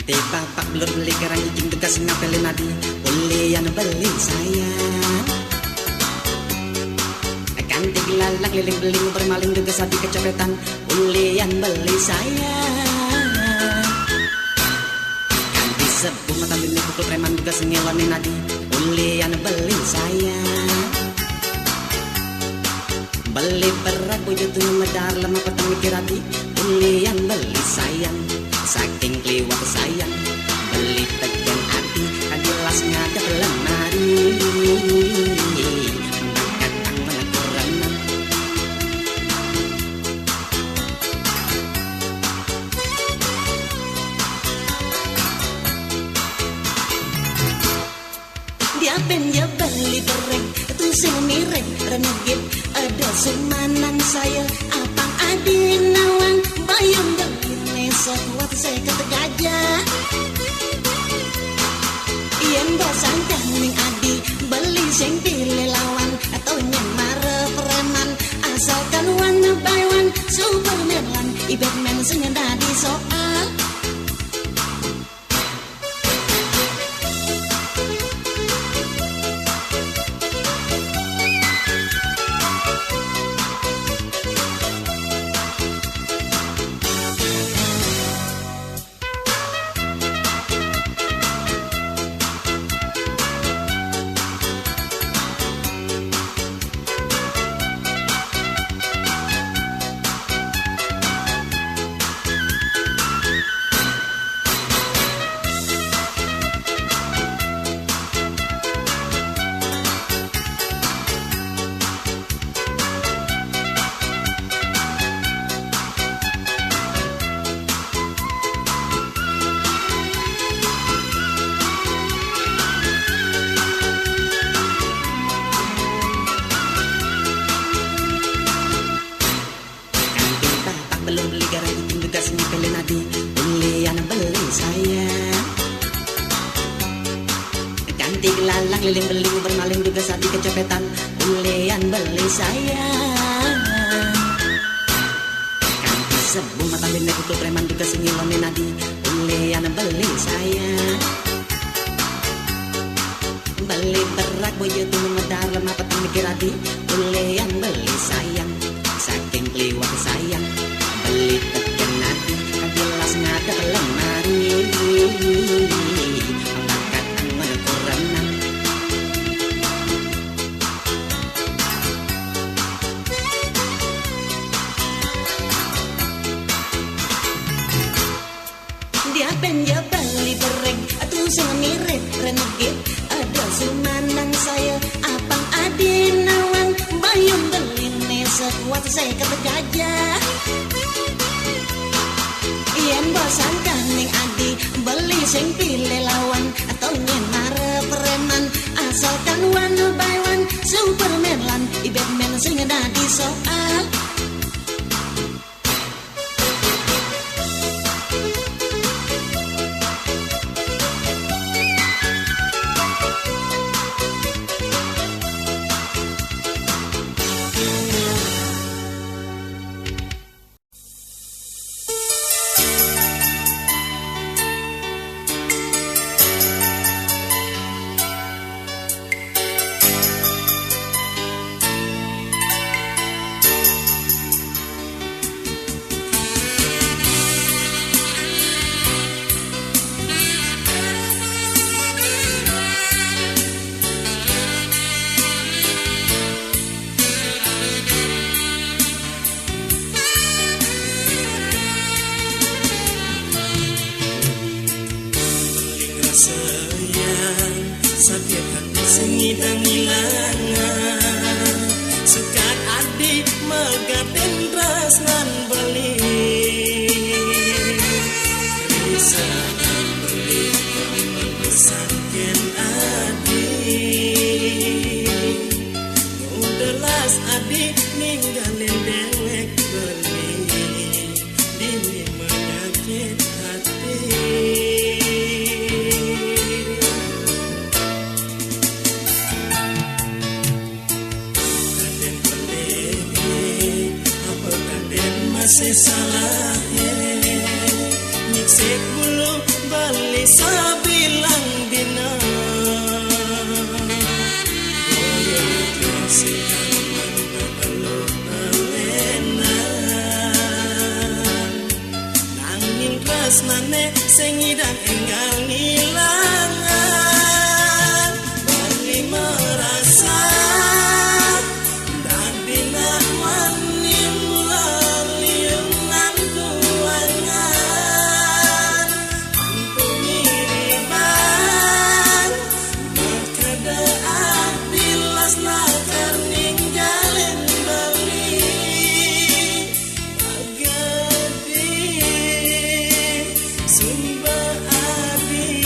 Bapak belum beli kerang izin tugas ngapelin nadi boleh yang beli saya. Ganti lalang liling beling bermaling juga sapi kecopetan boleh yang beli saya. Ganti sebu mata bini pukul preman juga sengeloni nadi boleh yang beli saya. Beli berat bujut medar lemah petang mikir hati boleh yang beli sayang. Saking kliwat sayang beli tegang hati kadilas ngadep lemari makan tangan kurang. Dia penja beli bereng itu sing mireng renegit ada sumanan saya apang adi nawang bayang dari sekuat saya kata gajah. Ien bosan ning adi beli sing pilih lawan atau nyemar preman asalkan one by one Superman Batman sing dadi soal. Belum beli garang izin tugas ngapelin nadi boleh yang beli saya. Ganti lalang liling beling bermaling juga sapi kecopetan boleh yang beli saya. Ganti sebu mata bini pukul preman juga sengiloni nadi boleh yang beli saya. Beli berak bujut medar lemah petang mikir hati boleh yang beli sayang. Saking kliwat sayang beli tekan hati kadilas ngadep lemari makan tangan kurang. Dia penja beli bereng atuh sing mirip renegit ada sumanan saya apang adi nawang bayang beline sekuat saya kata gajah. Ien bosan ning adi beli sing pilih lawan atau nyemar preman asalkan one by one Superman Batman sing dadi soal. Sengidang ilangan sukat adik megaten rasnan beli bisa beli pesan ken adik udelas adik ninggalin dewek beli dini menyakit hati. Masih salah nyiksit bulu bali sabilang dina Oyo tiasikan manggabalo pelenan Nanging tresnane sing ngidang enggal ngilangan Bali merasa dadi nak wani mulaliungan kuangan Antu ngiriban Makadaan bilas nakar ninggalin bali Pagadi Sumba adi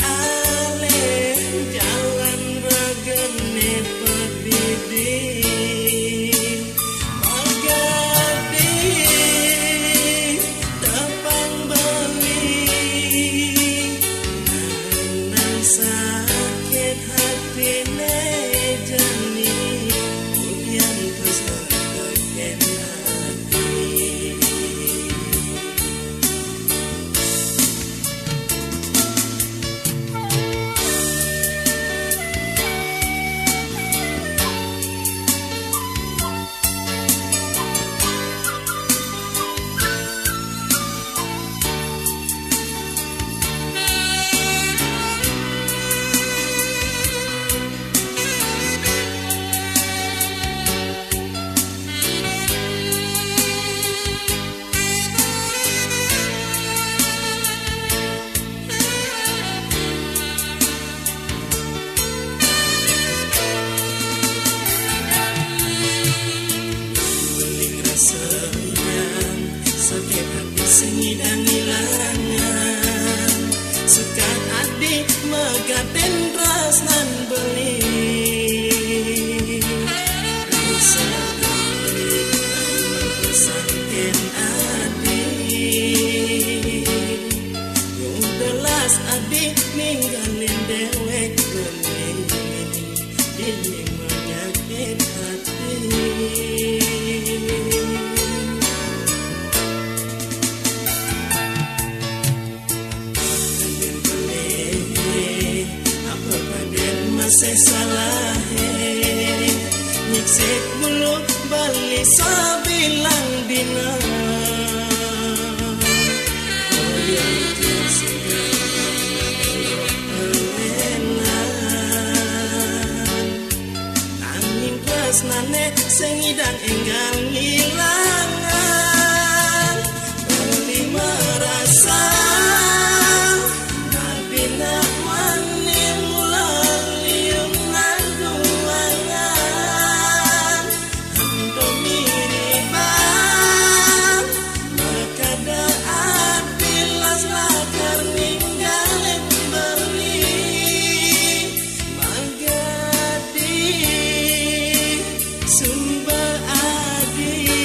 Ale jalan ragane pedidi Pagadi Tapang bali Nang sakit hatine jani Uyan terus bergen hati Beling rasanya sakit hati sengidang ilangan Sekat adik megaten tresnan beli Bisa balik mempersangkin adik Yung telas adik ninggalin dewek beli Ini menyakit hati Masih salah Nyiksik mulut bali sabilang dina Oyo tiasikan pelenan Nanging tresnane sing ngidang enggal ngilangan Bali merasa dadi nak wani mulaliungan kuangan Antu ngiriban Makadaan bilas lakar ninggalin bali Magadi Sumba adi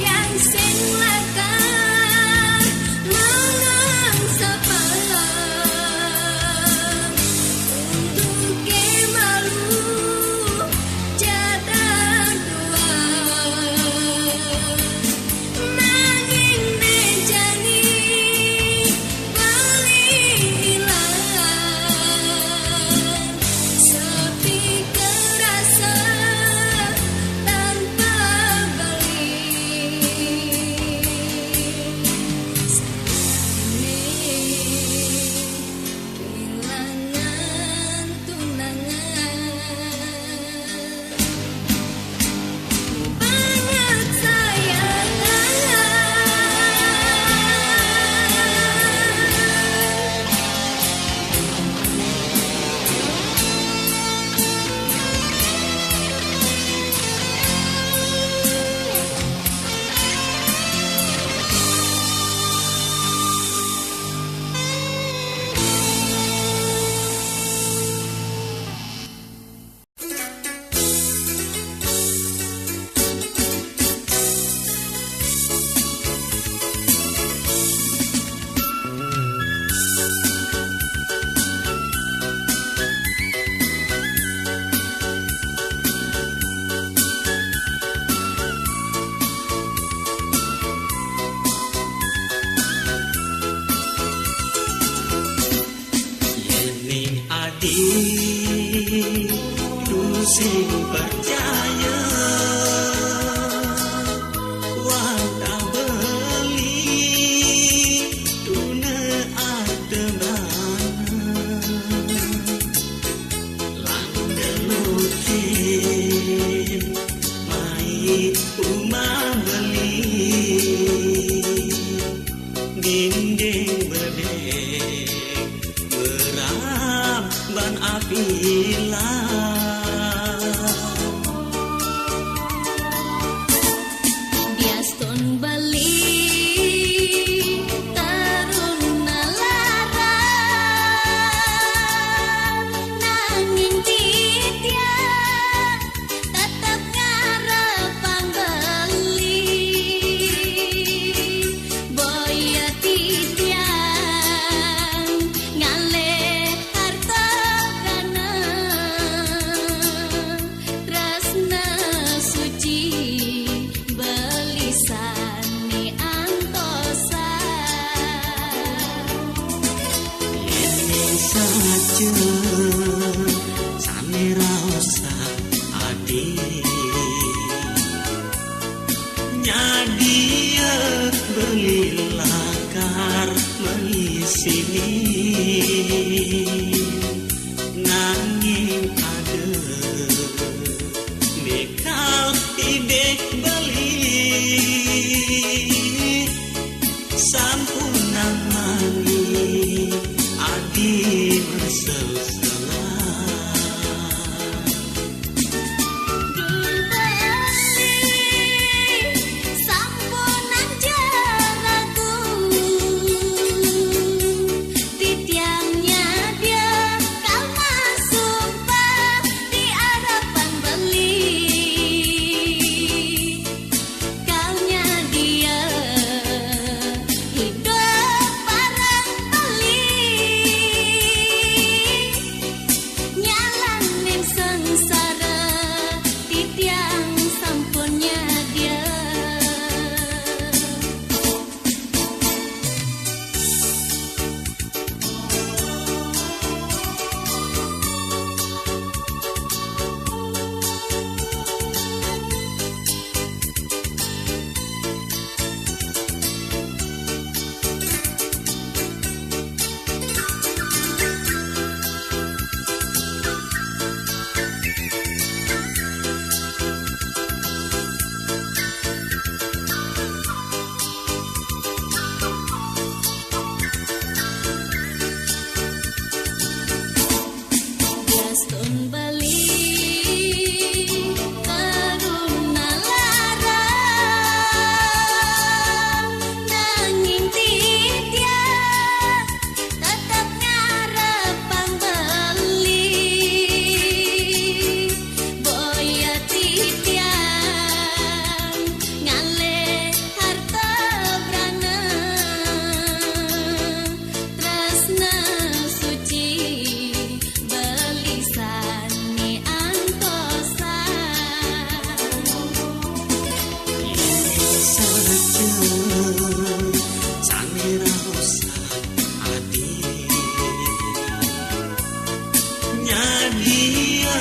Yang sing lakar tak beli tuna ada mana landa lukin mai rumah beli dinding berdek beram ban api saja samira usah adik nyadia beli lakar mengisini nanging ada bekal idek beli sampunan mani adi berselsela sampunan jaraku titiangnya dia kalma sumpah di hadapan beli kalnya dia hidup barang beli nyalanin sengsara titiang sampunnya dia Gaston Bali karuna larang nanging titia tetap ngarepang beli boya titiang ngale harta brana tresna suci belisani antosa saja samira usah adik nyadia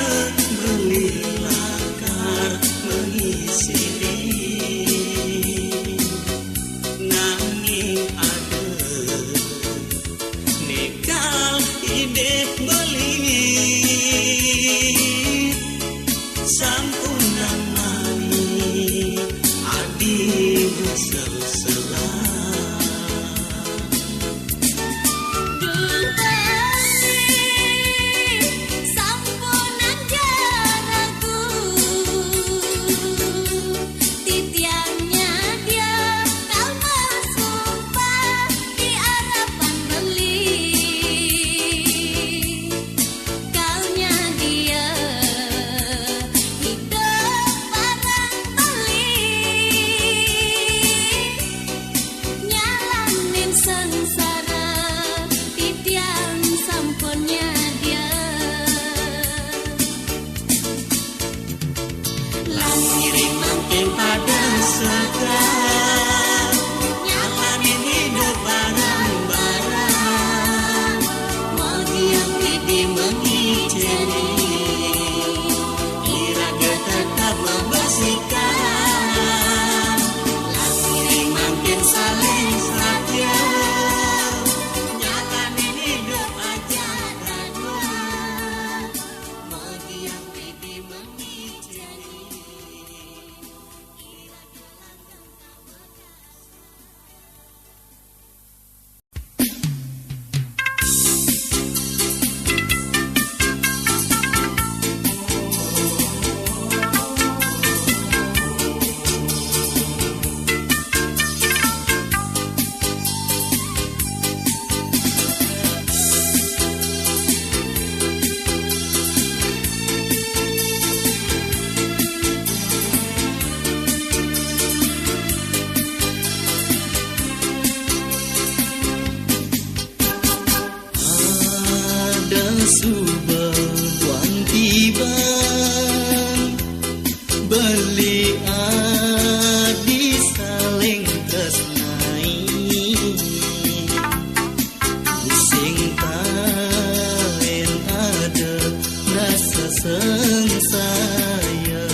beli lakar mengisini nanging ada nekal idek beli sampunan mani adi berselsela sampunan jaraku titiangnya dia kalma sumpah di hadapan beli kalnya dia hidup barang beli subeluan tiba beli adi saling tresnai sing taen ada rasa sengsaya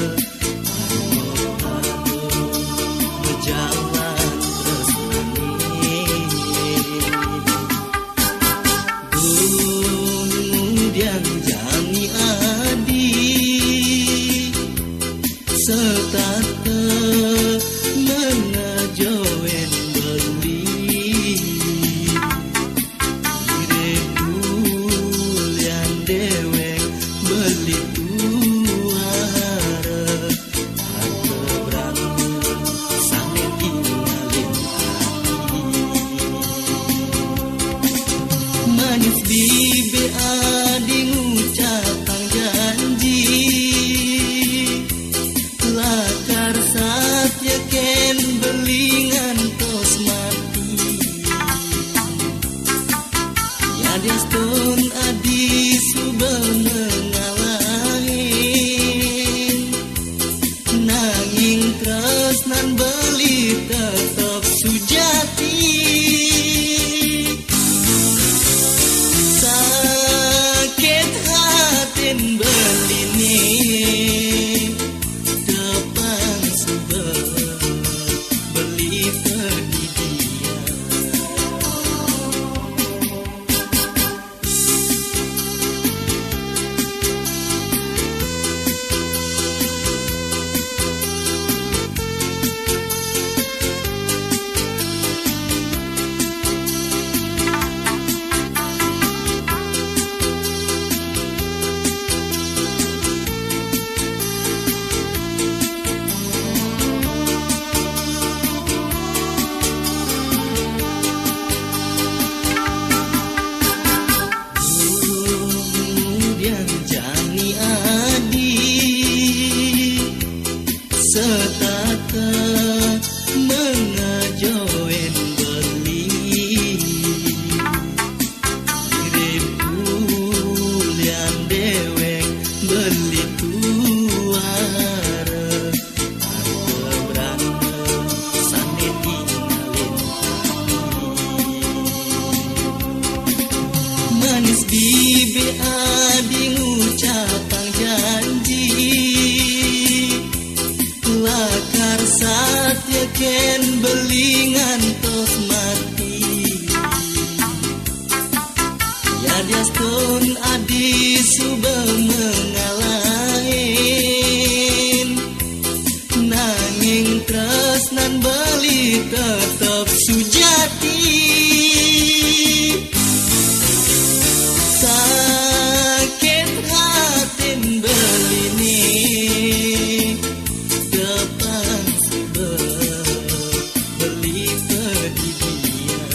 berjalan tresnani kemudian jani adi setata mengajoen beli direbulian dewek beli tuara harta berangga sampai tinggalin hati manis bibi adi ngucapang janji lakar satya ken belingan tos mati ya deston adi suba mengalahin nanging tresnan beli tetap sujati sakit hatin beline jani adi setata mengajoen beli direbulian dewek beli tuara harta berangga sampai tinggalin manis bibi adi ngucapang janji lakar satya ken belingan tos mati ya diaston adi suba mengalahin nanging tresnan beli tetap sujati sakit hatin beline depan suba beli pedidian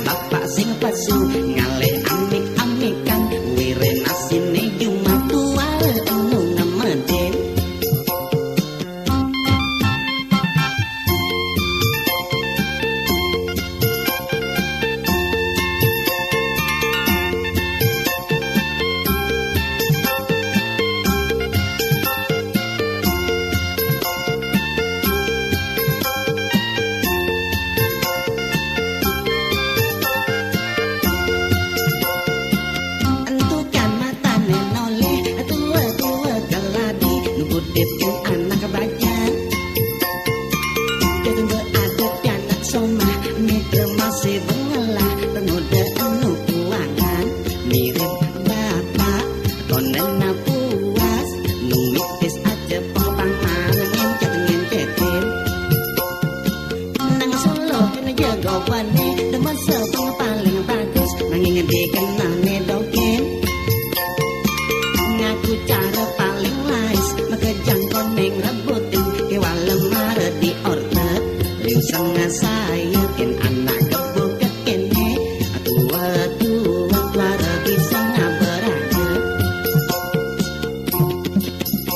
bapak sing pasu ngalih amik-amikan wire nasine jumat tuwale enu ngameden. Dipin anak bajan Ketung beradab anak somah Mikir masih bengelah Tenoda anu kuangan Mirip bapak Konena puas Numitis aja pengpang Ngengket-ngengketin Nang solo kena jaga wane Demen sepeng paling bagus Nanging dikenane doken Ngaku cara paling lais Makejang koneng rebutin Kewalem mare di order Liu sengah saya ken anak kebuket kene Tua-tua tuara bisa ngaberaja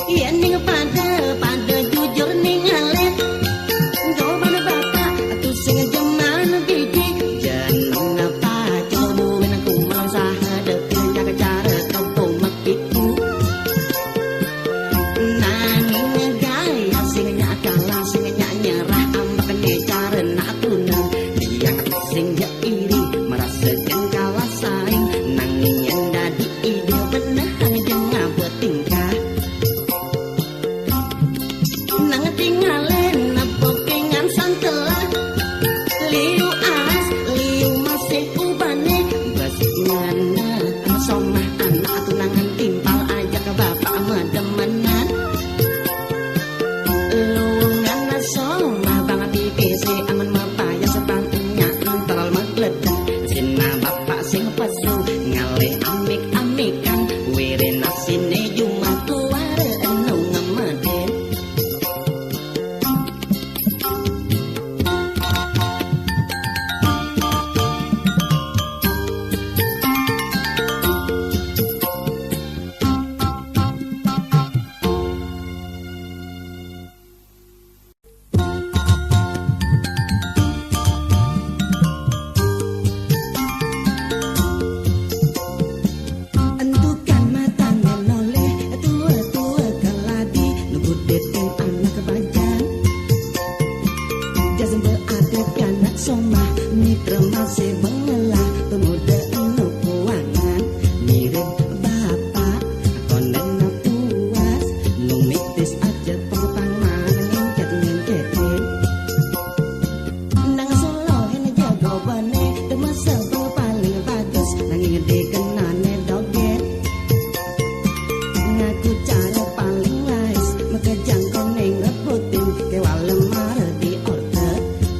Iya ning pada jujur ning alet Gawabana bapak atu sing jeman biji Janang apa cobuin aku mau sahadepin jaga cara kebong makiku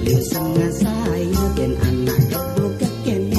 Liu sengah saya dan anak kebuka kene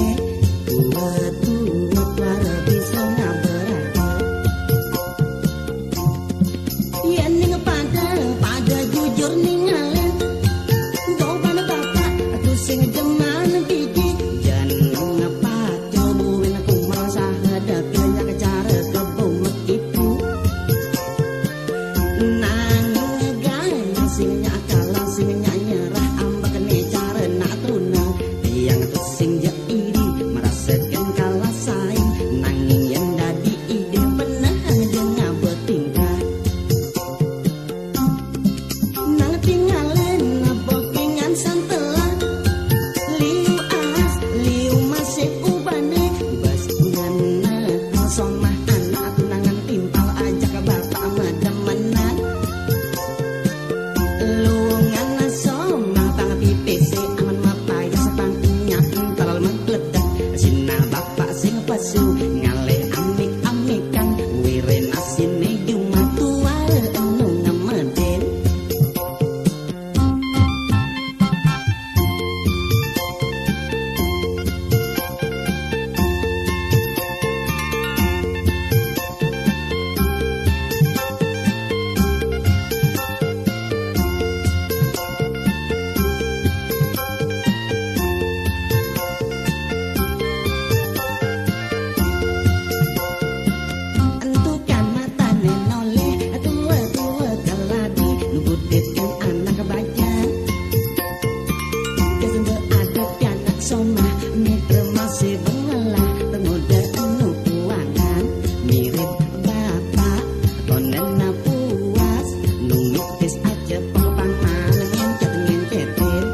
Mitra masih bengalah pengoda anu puangan mirip bapak konena puas numitis aja pengpangan ngencet-ngencetin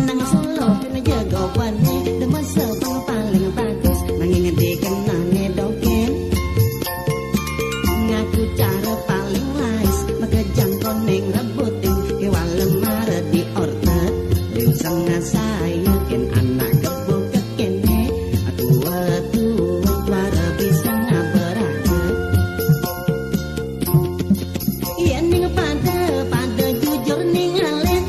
nang solo kena jaga wane demen sebang paling bagus nanging dikenane doken ngaku cara paling wise makejang koneng rebutin kewal lemar di order liusang saya ken anak kebo kekene tua-tua suara bisa ngabaraga iya ning pada jujur ning alen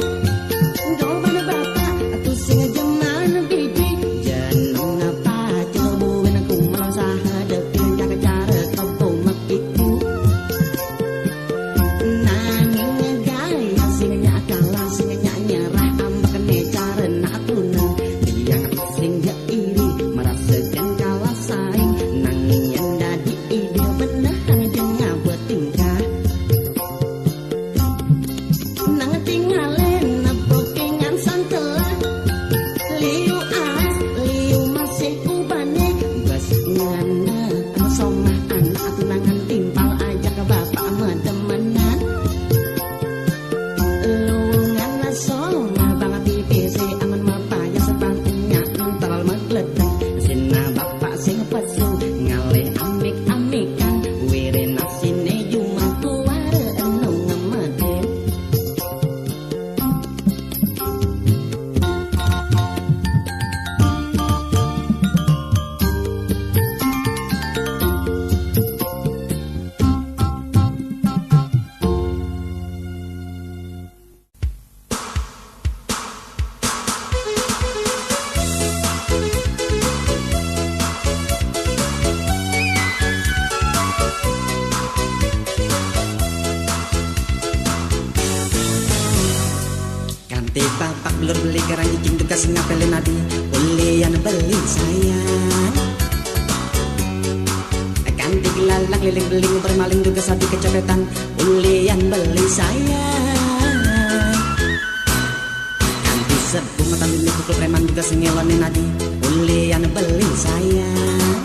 go mana bapak atu sing jeman bibi janung apa coba aku malah sahada jaga cara kebo makiku nanging gaya sing nyakalah sing nyanyarah ambakane cara natuna yang sing iri merasakan kalah saing nanging yang dadi ide beneran jangan buat tingkah nang tinggalin nabokengan santelah liu as liu masih kubane bas ngana somah anak tunangan timpal aja ke bapak medemenan luangan somah banget di PC aman mapaya sepantnya entar megledek sina bapak sing pesu ngale amik-amikan wire nasine cuma kuare enu ngemeden kanti bapak belur beli kerang cicing tugas ngapelin nadi ulian beli sayang kanti gelalang liling beling bermaling tugas hati kecopetan ulian beli sayang kanti sebung mata beli pukul preman juga sengelonin nadi ulian beli sayang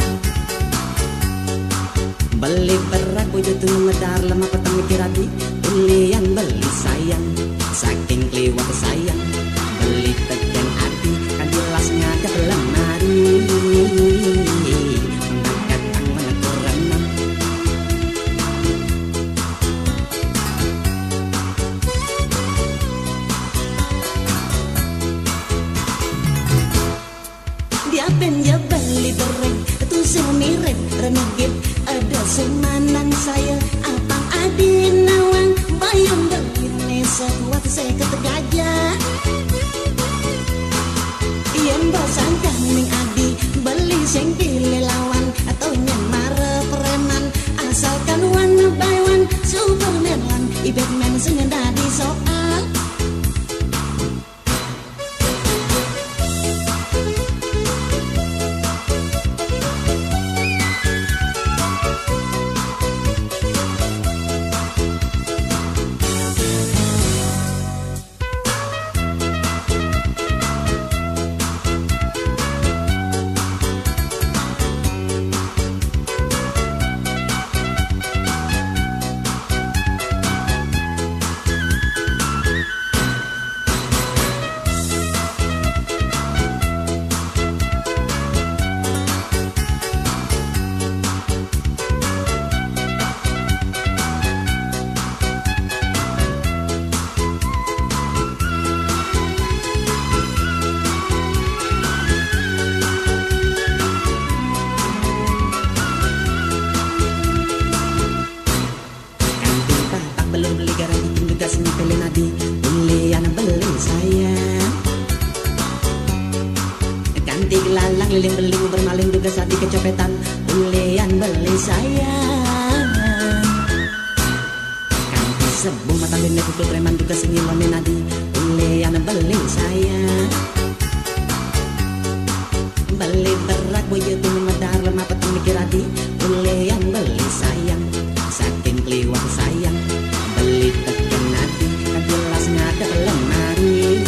beli berak bojo tuh ngedar lemah petang mikir hati ulian beli sayang saking kliwat sayang beli tekan hati kan jelasnya ada lemari mengangkat tangan koranam dia penja beli bereng tuh semirip renegit ada semanan saya apang adi nawang bayang begini sekuat saya ketegajah ien bosan kaming adi beli sing pilih lawan atau nyemar preman asalkan one by one Superman lan Batman sing dadi soal lalang liling beling bermaling juga saat di kecopetan ulian beli sayang kanti sebung mata lini pukul preman juga sengilonin nadi ulian beli sayang beli berak boyo tuh medar lemah petang mikir hati ulian beli sayang saking kliwat sayang beli tekan hati kan jelas ngada lemari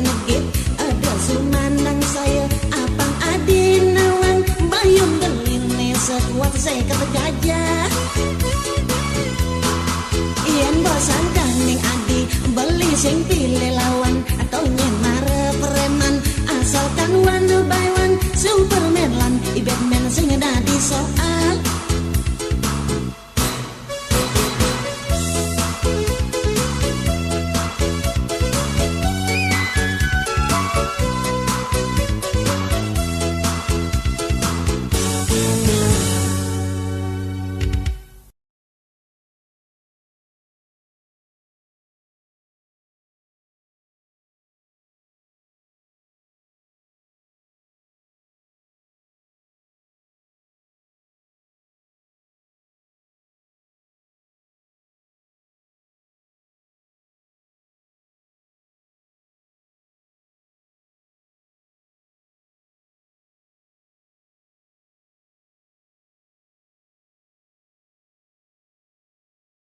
renegit. Ada sumanang saya apang adinawang bayung deline sekuat saya ketegangan.